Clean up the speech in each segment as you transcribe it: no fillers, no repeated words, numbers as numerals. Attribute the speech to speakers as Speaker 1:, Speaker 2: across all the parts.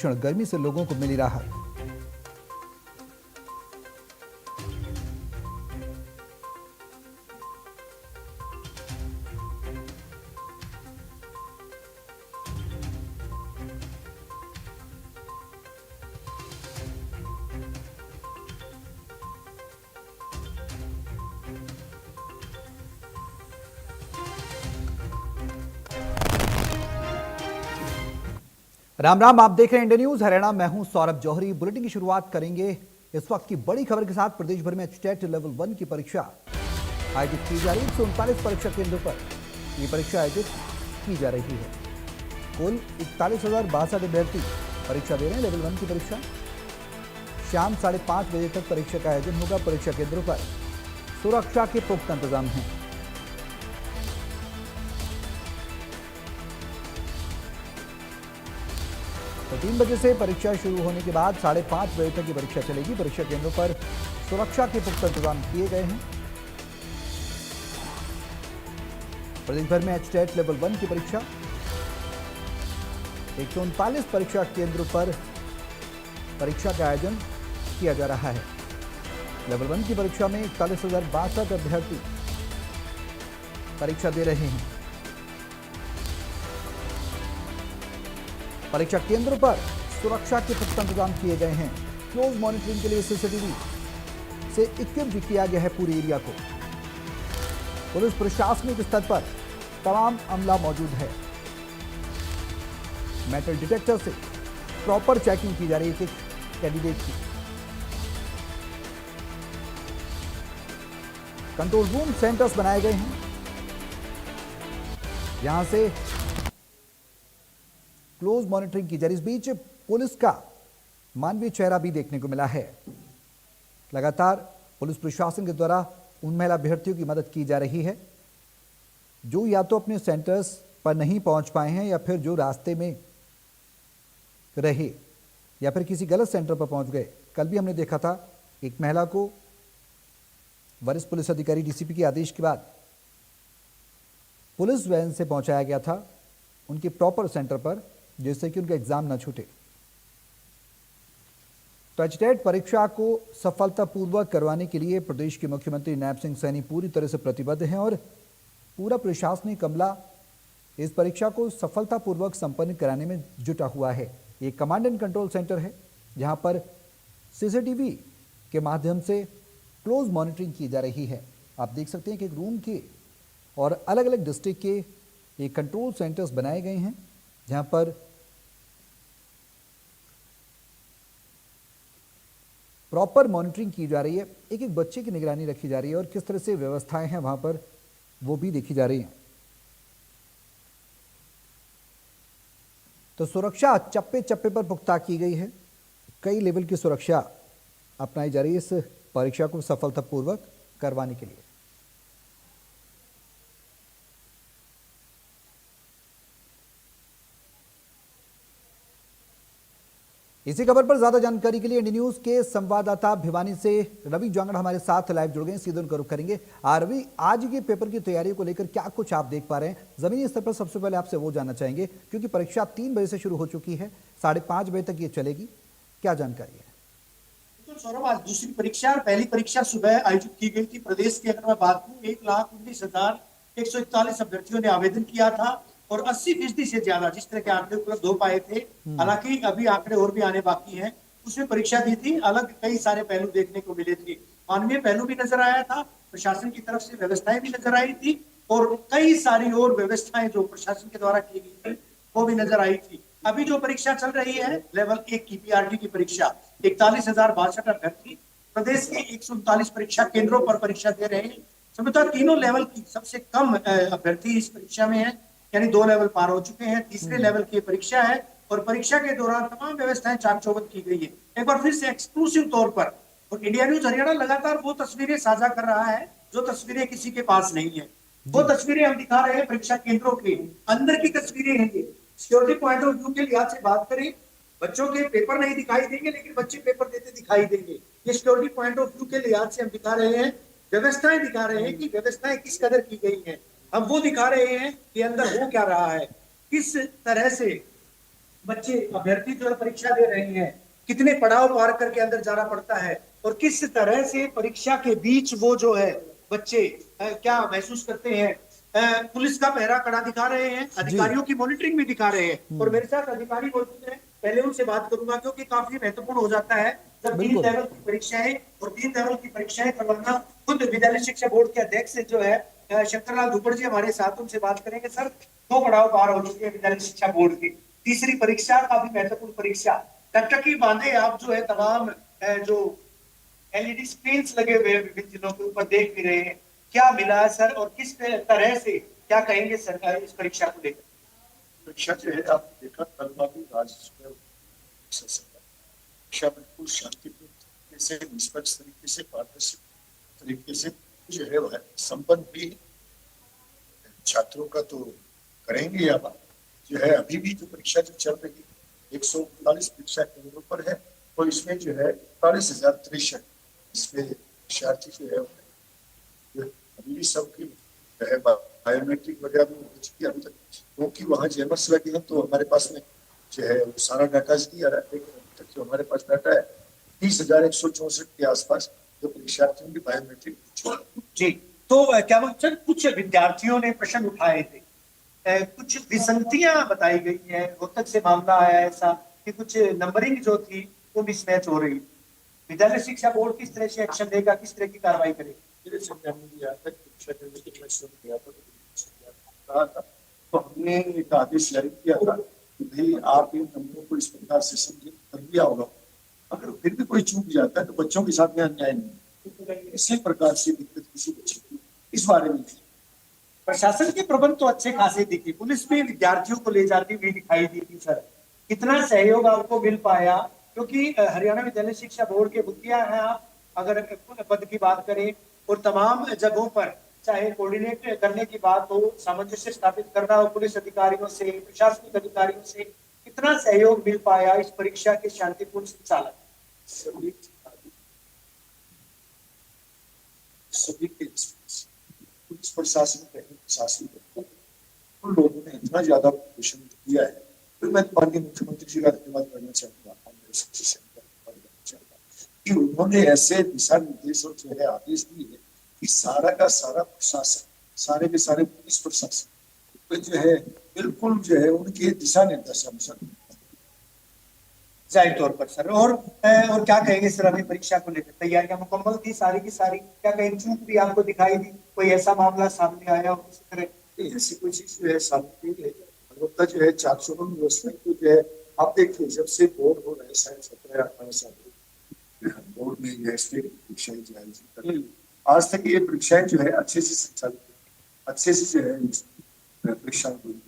Speaker 1: भीषण गर्मी से लोगों को मिली राहत। राम राम, आप देख रहे हैं इंडिया न्यूज हरियाणा। मैं हूं सौरभ जौहरी। बुलेटिन की शुरुआत करेंगे इस वक्त की बड़ी खबर के साथ। प्रदेश भर में एचटेट लेवल 1 की परीक्षा आयोजित की जा रही है। 139 परीक्षा केंद्रों पर यह परीक्षा आयोजित की जा रही है। कुल 41,062 अभ्यर्थी परीक्षा दे रहे हैं लेवल 1 की परीक्षा। शाम 5:30 बजे तक परीक्षा का आयोजन होगा। परीक्षा केंद्रों पर सुरक्षा के पुख्ता इंतजाम हैं। तो 3 बजे से परीक्षा शुरू होने के बाद 5:30 बजे तक की परीक्षा चलेगी। परीक्षा केंद्रों पर सुरक्षा के पुख्ता इंतजाम किए गए हैं। प्रदेश भर में एचटेट लेवल 1 की परीक्षा 139 परीक्षा केंद्रों पर परीक्षा का आयोजन किया जा रहा है। लेवल 1 की परीक्षा में 41,062 अभ्यर्थी परीक्षा दे रहे हैं। परीक्षा केंद्रों पर सुरक्षा के पुख्ता इंतजाम किए गए हैं। क्लोज मॉनिटरिंग के लिए सीसीटीवी से इक्विप किया गया है पूरे एरिया को। पुलिस प्रशासनिक स्तर पर तमाम अमला मौजूद है। मेटल डिटेक्टर से प्रॉपर चेकिंग की जा रही है कैंडिडेट की। कंट्रोल रूम सेंटर्स बनाए गए हैं, यहां से क्लोज मॉनिटरिंग की जा रही है। इस बीच पुलिस का मानवीय चेहरा भी देखने को मिला है। लगातार पुलिस प्रशासन के द्वारा उन महिला अभ्यर्थियों की मदद की जा रही है जो या तो अपने सेंटर्स पर नहीं पहुंच पाए हैं या फिर जो रास्ते में रहे या फिर किसी गलत सेंटर पर पहुंच गए। कल भी हमने देखा था एक महिला को वरिष्ठ पुलिस अधिकारी डीसीपी के आदेश के बाद पुलिस वैन से पहुंचाया गया था उनके प्रॉपर सेंटर पर, जिससे कि उनका एग्जाम ना छूटे। तो एचटेट परीक्षा को सफलतापूर्वक करवाने के लिए प्रदेश के मुख्यमंत्री नायब सिंह सैनी पूरी तरह से प्रतिबद्ध हैं और पूरा प्रशासनिक अमला इस परीक्षा को सफलतापूर्वक संपन्न कराने में जुटा हुआ है। ये कमांड एंड कंट्रोल सेंटर है जहां पर सीसीटीवी के माध्यम से क्लोज मॉनिटरिंग की जा रही है। आप देख सकते हैं कि एक रूम के और अलग अलग डिस्ट्रिक्ट के ये कंट्रोल सेंटर्स बनाए गए हैं जहां पर प्रॉपर मॉनिटरिंग की जा रही है। एक एक बच्चे की निगरानी रखी जा रही है और किस तरह से व्यवस्थाएं हैं वहां पर वो भी देखी जा रही हैं। तो सुरक्षा चप्पे चप्पे पर पुख्ता की गई है। कई लेवल की सुरक्षा अपनाई जा रही है इस परीक्षा को सफलतापूर्वक करवाने के लिए। इसी खबर पर ज्यादा जानकारी के लिए इंडिया न्यूज के संवाददाता भिवानी से रवि जांगड़ हमारे साथ लाइव जुड़ गए। सीधे उनका रुख करेंगे। रवि, आज के पेपर की तैयारियों को लेकर क्या कुछ आप देख पा रहे हैं जमीनी स्तर पर? सबसे पहले आपसे वो जानना चाहेंगे क्योंकि परीक्षा 3 बजे से शुरू हो चुकी है, 5:30 बजे तक ये चलेगी, क्या जानकारी है?
Speaker 2: तो सौरभ, आज दूसरी परीक्षा और पहली परीक्षा सुबह आयोजित की गई थी। प्रदेश की अगर मैं बात करूं 1,19,141 अभ्यर्थियों ने आवेदन किया था और 80% से ज्यादा जिस तरह के आंकड़े उपलब्ध हो पाए थे। हालांकि अभी आंकड़े और भी आने बाकी हैं। उसमें परीक्षा दी थी, अलग कई सारे पहलू देखने को मिले थे। मानवीय पहलू भी नजर आया था, प्रशासन की तरफ से व्यवस्थाएं भी नजर आई थी और कई सारी और व्यवस्थाएं जो प्रशासन के द्वारा की गई थी वो भी नजर आई थी। अभी जो परीक्षा चल रही है लेवल 1 की पीआरटी की परीक्षा, 41,062 अभ्यर्थी प्रदेश के 139 परीक्षा केंद्रों पर परीक्षा दे रहे हैं। समझता तीनों लेवल की सबसे कम अभ्यर्थी इस परीक्षा में है, यानी 2 लेवल पार हो चुके हैं। तीसरे लेवल की परीक्षा है और परीक्षा के दौरान तमाम व्यवस्थाएं चाक चौबंद की गई है। एक बार फिर से एक्सक्लूसिव तौर पर और इंडिया न्यूज हरियाणा लगातार वो तस्वीरें साझा कर रहा है जो तस्वीरें किसी के पास नहीं है। वो तस्वीरें हम दिखा रहे हैं परीक्षा केंद्रों के अंदर की तस्वीरें हैं। ये सिक्योरिटी पॉइंट ऑफ व्यू के लिहाज से बात करें, बच्चों के पेपर नहीं दिखाई देंगे लेकिन बच्चे पेपर देते दिखाई देंगे। ये सिक्योरिटी पॉइंट ऑफ व्यू के लिहाज से हम दिखा रहे हैं, व्यवस्थाएं दिखा रहे हैं कि व्यवस्थाएं किस कदर की गई हैं। हम वो दिखा रहे हैं कि अंदर हो क्या रहा है, किस तरह से बच्चे अभ्यर्थी जो है परीक्षा दे रहे हैं, कितने पड़ाव पार करके अंदर जाना पड़ता है और किस तरह से परीक्षा के बीच वो जो है बच्चे क्या महसूस करते हैं। पुलिस का पहरा कड़ा दिखा रहे हैं,
Speaker 1: जी।
Speaker 2: अधिकारियों की मॉनिटरिंग भी दिखा रहे हैं और मेरे साथ अधिकारी मौजूद हैं, पहले उनसे बात करूंगा क्योंकि काफी महत्वपूर्ण हो जाता है जब 3
Speaker 1: बिल्कुल।
Speaker 2: लेवल की परीक्षाएं और 3 लेवल की परीक्षाएं करवाना। खुद विद्यालय शिक्षा बोर्ड के अध्यक्ष जो है शंकरलाल धुपड़ जी हमारे साथ, उनसे बात करेंगे। सर, 2 पड़ाव पार हो चुके हैं विद्यालय शिक्षा बोर्ड के, तीसरी परीक्षा काफी महत्वपूर्ण परीक्षा, टकटकी बांधे आप जो है तमाम जो एलईडी स्क्रीन लगे हुए हैं विभिन्न जिलों के ऊपर देख भी रहे हैं, क्या मिला है सर और किस तरह से क्या कहेंगे सरकार इस परीक्षा को लेकर।
Speaker 3: परीक्षा जो है आपने देखा कल वाली राजस्व परीक्षा बिल्कुल शांतिपूर्ण तरीके से, निष्पक्ष तरीके से, पारदर्शी तरीके से जो है वह संपन्न भी। छात्रों का तो करेंगे अब जो है अभी भी जो परीक्षा जो चल रही है 139 परीक्षा केंद्रों पर है, तो इसमें जो है 41,063 इसमें परीक्षार्थी जो है अभी भी सबकी जो है बायोमेट्रिक वगैरह भी हो चुकी है अभी तक, क्योंकि वहाँ जेमर्स लगे हैं तो हमारे पास में जो है सारा डाटा नहीं आ रहा है, लेकिन अभी तक जो हमारे पास डाटा है 30,164 के आसपास जो परीक्षार्थियों की बायोमेट्रिक
Speaker 2: जी। तो क्या सर कुछ विद्यार्थियों ने प्रश्न उठाए थे, कुछ विसंगतियां बताई गई है, रोहतक से मामला आया ऐसा कि कुछ नंबरिंग जो थी वो मिसमैच हो रही। विद्यालय शिक्षा बोर्ड किस तरह से एक्शन लेगा, किस तरह की कार्रवाई करेगा।
Speaker 3: कहा था तो हमने एक आदेश जारी किया था कि भाई आप इन नंबरों को इस प्रकार से समझे, कर दिया होगा। अगर फिर भी कोई चूक जाता है तो बच्चों के साथ में अन्याय नहीं, इसी प्रकार से दिक्कत किसी बच्चे की इस बारे में थी।
Speaker 2: प्रशासन के प्रबंध तो अच्छे खासे दिखे, पुलिस भी विद्यार्थियों को ले जाती हुई दिखाई दी थी सर, कितना सहयोग आपको मिल पाया, क्योंकि हरियाणा विद्यालय शिक्षा बोर्ड के मुखिया हैं आप, अगर पद की बात करें और तमाम जगहों पर चाहे कोऑर्डिनेट करने की बात हो, सामंजस्य स्थापित करना हो पुलिस अधिकारियों से, प्रशासनिक अधिकारियों से, कितना सहयोग मिल पाया इस परीक्षा के शांतिपूर्ण संचालन।
Speaker 3: सभी के पुलिस प्रशासन प्रशासन उन लोगों ने इतना ज्यादा पोषण दिया है, तो मैं माननीय मुख्यमंत्री जी का धन्यवाद करना चाहूंगा कि उन्होंने ऐसे दिशा निर्देश और जो है आदेश दिए है कि सारा का सारा प्रशासन, सारे के सारे पुलिस प्रशासन तो जो है बिल्कुल जो है उनके दिशा निर्देशानुसार
Speaker 2: जाहिर तौर पर सर। और क्या कहेंगे सर, अभी परीक्षा को लेकर तैयारियां मुकम्मल थी सारी की सारी, क्या कहीं चूक भी आपको दिखाई दी, कोई ऐसा मामला सामने आया हो किसी तरह।
Speaker 3: ऐसी कोई चीज जो है सामने नहीं है, अलबत्ता जो है 400 व्यवस्था को जो है आप देखिए जब से बोर्ड हो रहा है 17-18 साल बोर्ड में जो है स्टेट परीक्षाएं जो है आज तक ये परीक्षाएं जो है अच्छे से संचालित, अच्छे से जो है परीक्षा हुई।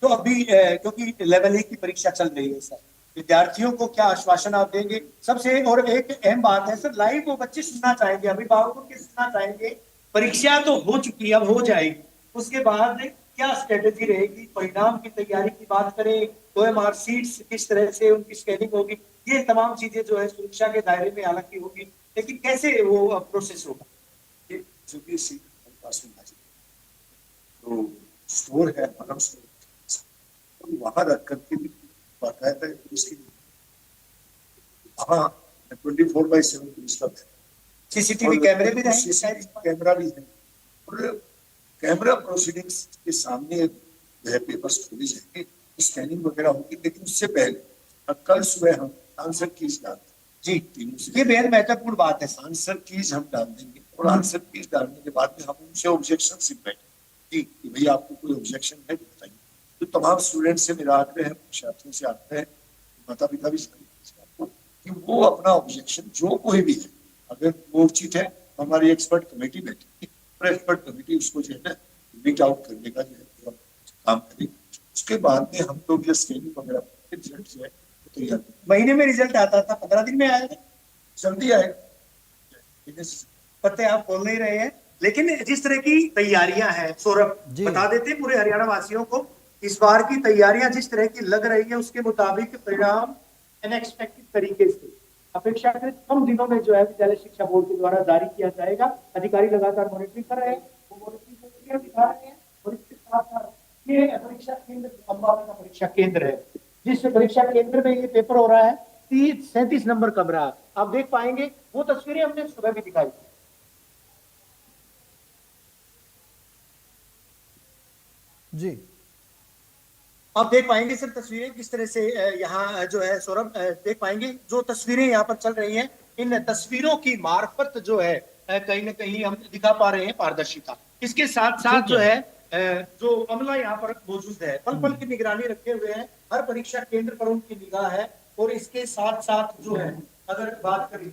Speaker 2: तो अभी क्योंकि लेवल 1 की परीक्षा चल रही है सर, विद्यार्थियों को क्या आश्वासन आप देंगे सबसे, और एक अहम बात है सर, लाइव वो बच्चे सुनना चाहेंगे, अभिभावकों के सुनना चाहेंगे, परीक्षा तो हो चुकी है अब हो जाएगी, उसके बाद क्या स्ट्रेटेजी रहेगी, परिणाम की तैयारी की बात करें तो OMR सीट्स किस तरह से उनकी स्कैनिंग होगी, ये तमाम चीजें जो है सुरक्षा के दायरे में हालांकि होगी, लेकिन कैसे वो प्रोसेस होगा।
Speaker 3: जो भी सीट पास में तो स्टोर है स्टोर वहां रख करके भी बाकायदा उसकी वहाँ 24/7 पुलिस है,
Speaker 2: सीसीटीवी कैमरे भी रहेंगे,
Speaker 3: कैमरा भी है और कैमरा प्रोसीडिंग्स के सामने जो है पेपर्स खोले जाएंगे, स्कैनिंग वगैरह होगी, लेकिन उससे पहले कल सुबह हम आंसर कीज डाल
Speaker 2: जी, ये बेहद महत्वपूर्ण बात है।
Speaker 3: आंसर कीज हम डाल देंगे और आंसर कीज डालने के बाद में हम उनसे ऑब्जेक्शन से बैठे कि भैया आपको कोई ऑब्जेक्शन है बताइए। तो तमाम स्टूडेंट से मेरा आग्रह है, छात्रों से आग्रह है, माता पिता भी कि वो अपना ऑब्जेक्शन जो कोई भी है, अगर वो उचित है हमारी एक्सपर्ट कमेटी बैठी और एक्सपर्ट कमेटी उसको जो है ना रीच आउट करने का जो है काम करेगी। उसके बाद में हम लोग ये स्कैनिंग वगैरह रिजल्ट जो है तैयार,
Speaker 2: महीने में रिजल्ट आता था, 15 दिन में आएगा,
Speaker 3: जल्दी आएगा,
Speaker 2: पते आप बोल नहीं रहे हैं, लेकिन जिस तरह की तैयारियां हैं सौरभ बता देते पूरे हरियाणा वासियों को, इस बार की तैयारियां जिस तरह की लग रही है उसके मुताबिक परिणाम अनएक्सपेक्टेड तरीके से अपेक्षाकृत कम दिनों में जो है विद्यालय शिक्षा बोर्ड के द्वारा जारी किया जाएगा। अधिकारी लगातार मॉनिटरिंग कर रहे हैं, वो मॉनिटरिंग दिखा रहे हैं और इसके साथ साथ ये परीक्षा केंद्र अम्बाला का परीक्षा केंद्र है। जिस परीक्षा केंद्र में ये पेपर हो रहा है 37 नंबर कमरा। आप देख पाएंगे वो तस्वीरें हमने सुबह भी दिखाई।
Speaker 1: जी,
Speaker 2: आप देख पाएंगे सर तस्वीरें किस तरह से यहाँ जो है सौरभ देख पाएंगे जो तस्वीरें यहाँ पर चल रही हैं। इन तस्वीरों की मार्फत जो है कहीं ना कहीं हम दिखा पा रहे हैं पारदर्शिता। इसके साथ साथ
Speaker 1: ठीक
Speaker 2: जो
Speaker 1: है।
Speaker 2: है जो अमला यहाँ पर मौजूद है पल पल की निगरानी रखे हुए हैं। हर परीक्षा केंद्र पर उनकी निगाह है। और इसके साथ साथ जो है अगर बात करें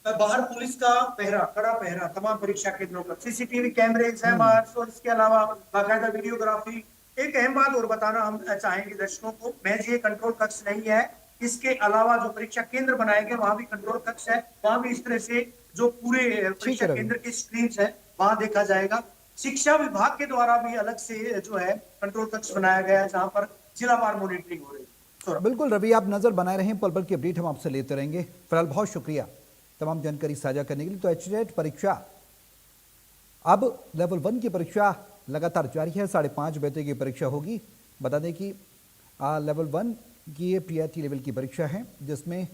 Speaker 2: बाहर पुलिस का पहरा, कड़ा पहरा तमाम परीक्षा केंद्रों पर, सीसीटीवी कैमरे हैमर्स और इसके अलावा बाकायदा वीडियोग्राफी। एक अहम बात और बताना हम चाहेंगे दर्शकों को, महज ये कंट्रोल कक्ष नहीं है, इसके अलावा जो परीक्षा केंद्र बनाए गए वहां भी कंट्रोल कक्ष है। वहां भी इस तरह से जो पूरे परीक्षा
Speaker 1: रवि।
Speaker 2: केंद्र के स्क्रीन है वहां देखा जाएगा। शिक्षा विभाग के द्वारा भी अलग से जो है कंट्रोल कक्ष बनाया गया है जहां पर जिलावार मॉनिटरिंग हो रही है।
Speaker 1: बिल्कुल रवि, आप नजर बनाए रहें, पल पल की अपडेट हम आपसे लेते रहेंगे। फिलहाल बहुत शुक्रिया तमाम जानकारी साझा करने के लिए। तो एचटेट परीक्षा अब लेवल 1 की परीक्षा लगातार जारी है। 5:30 बजे की परीक्षा होगी। बता दें कि लेवल 1 की ये पीआईटी लेवल की परीक्षा है जिसमें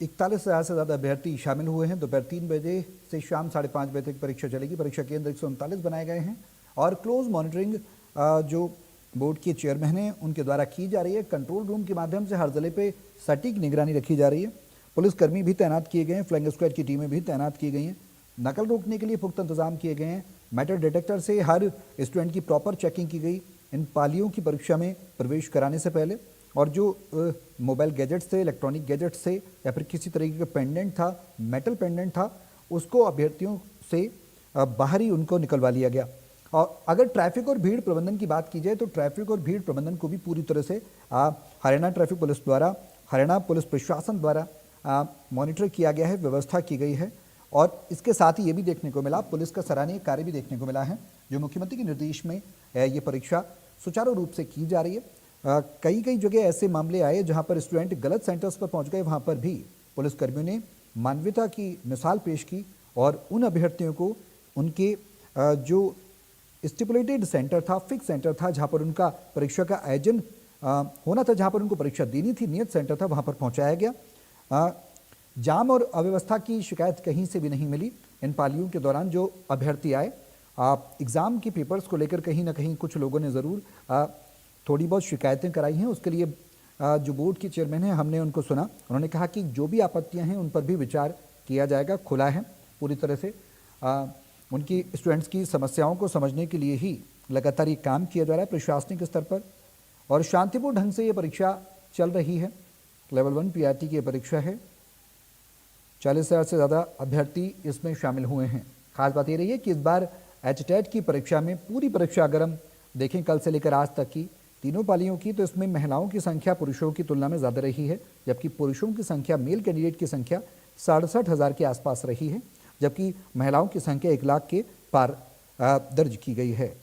Speaker 1: 41,000 से ज़्यादा अभ्यर्थी शामिल हुए हैं। दोपहर 3 बजे से शाम 5:30 बजे तक परीक्षा चलेगी। परीक्षा केंद्र 139 बनाए गए हैं और क्लोज मॉनिटरिंग जो बोर्ड के चेयरमैन हैं उनके द्वारा की जा रही है। कंट्रोल रूम के माध्यम से हर जिले पे सटीक निगरानी रखी जा रही है। पुलिसकर्मी भी तैनात किए गए हैं, फ्लाइंग स्क्वाड की टीमें भी तैनात की गई हैं। नकल रोकने के लिए पुख्ता इंतजाम किए गए हैं। मेटल डिटेक्टर से हर स्टूडेंट की प्रॉपर चेकिंग की गई इन पालियों की परीक्षा में प्रवेश कराने से पहले। और जो मोबाइल गैजेट से, इलेक्ट्रॉनिक गैजेट से या फिर किसी तरीके का पेंडेंट था, मेटल पेंडेंट था, उसको अभ्यर्थियों से बाहर ही उनको निकलवा लिया गया। और अगर ट्रैफिक और भीड़ प्रबंधन की बात की जाए तो ट्रैफिक और भीड़ प्रबंधन को भी पूरी तरह से हरियाणा ट्रैफिक पुलिस द्वारा, हरियाणा पुलिस प्रशासन द्वारा मॉनिटर किया गया है, व्यवस्था की गई है। और इसके साथ ही ये भी देखने को मिला, पुलिस का सराहनीय कार्य भी देखने को मिला है जो मुख्यमंत्री के निर्देश में ये परीक्षा सुचारू रूप से की जा रही है। कई कई जगह ऐसे मामले आए जहां पर स्टूडेंट गलत सेंटर्स पर पहुंच गए, वहां पर भी पुलिसकर्मियों ने मानवता की मिसाल पेश की और उन अभ्यर्थियों को उनके जो स्टिपुलेटेड सेंटर था, फिक्स सेंटर था, जहां पर उनका परीक्षा का आयोजन होना था, जहां पर उनको परीक्षा देनी थी, नियत सेंटर था, वहां पर पहुंचाया गया। जाम और अव्यवस्था की शिकायत कहीं से भी नहीं मिली। इन पालियों के दौरान जो अभ्यर्थी आए एग्ज़ाम के पेपर्स को लेकर कहीं ना कहीं कुछ लोगों ने ज़रूर थोड़ी बहुत शिकायतें कराई हैं। उसके लिए जो बोर्ड के चेयरमैन हैं हमने उनको सुना, उन्होंने कहा कि जो भी आपत्तियां हैं उन पर भी विचार किया जाएगा। खुला है पूरी तरह से, उनकी स्टूडेंट्स की समस्याओं को समझने के लिए ही लगातार ये काम किया जा रहा है प्रशासनिक स्तर पर और शांतिपूर्ण ढंग से ये परीक्षा चल रही है। लेवल 1 पीआरटी की परीक्षा है। 40,000 से ज़्यादा अभ्यर्थी इसमें शामिल हुए हैं। खास बात ये रही है कि इस बार एचटेट की परीक्षा में पूरी परीक्षा अगर हम देखें कल से लेकर आज तक की तीनों पालियों की, तो इसमें महिलाओं की संख्या पुरुषों की तुलना में ज़्यादा रही है, जबकि पुरुषों की संख्या, मेल कैंडिडेट की संख्या 67,000 के आसपास रही है, जबकि महिलाओं की संख्या 1 लाख के पार दर्ज की गई है।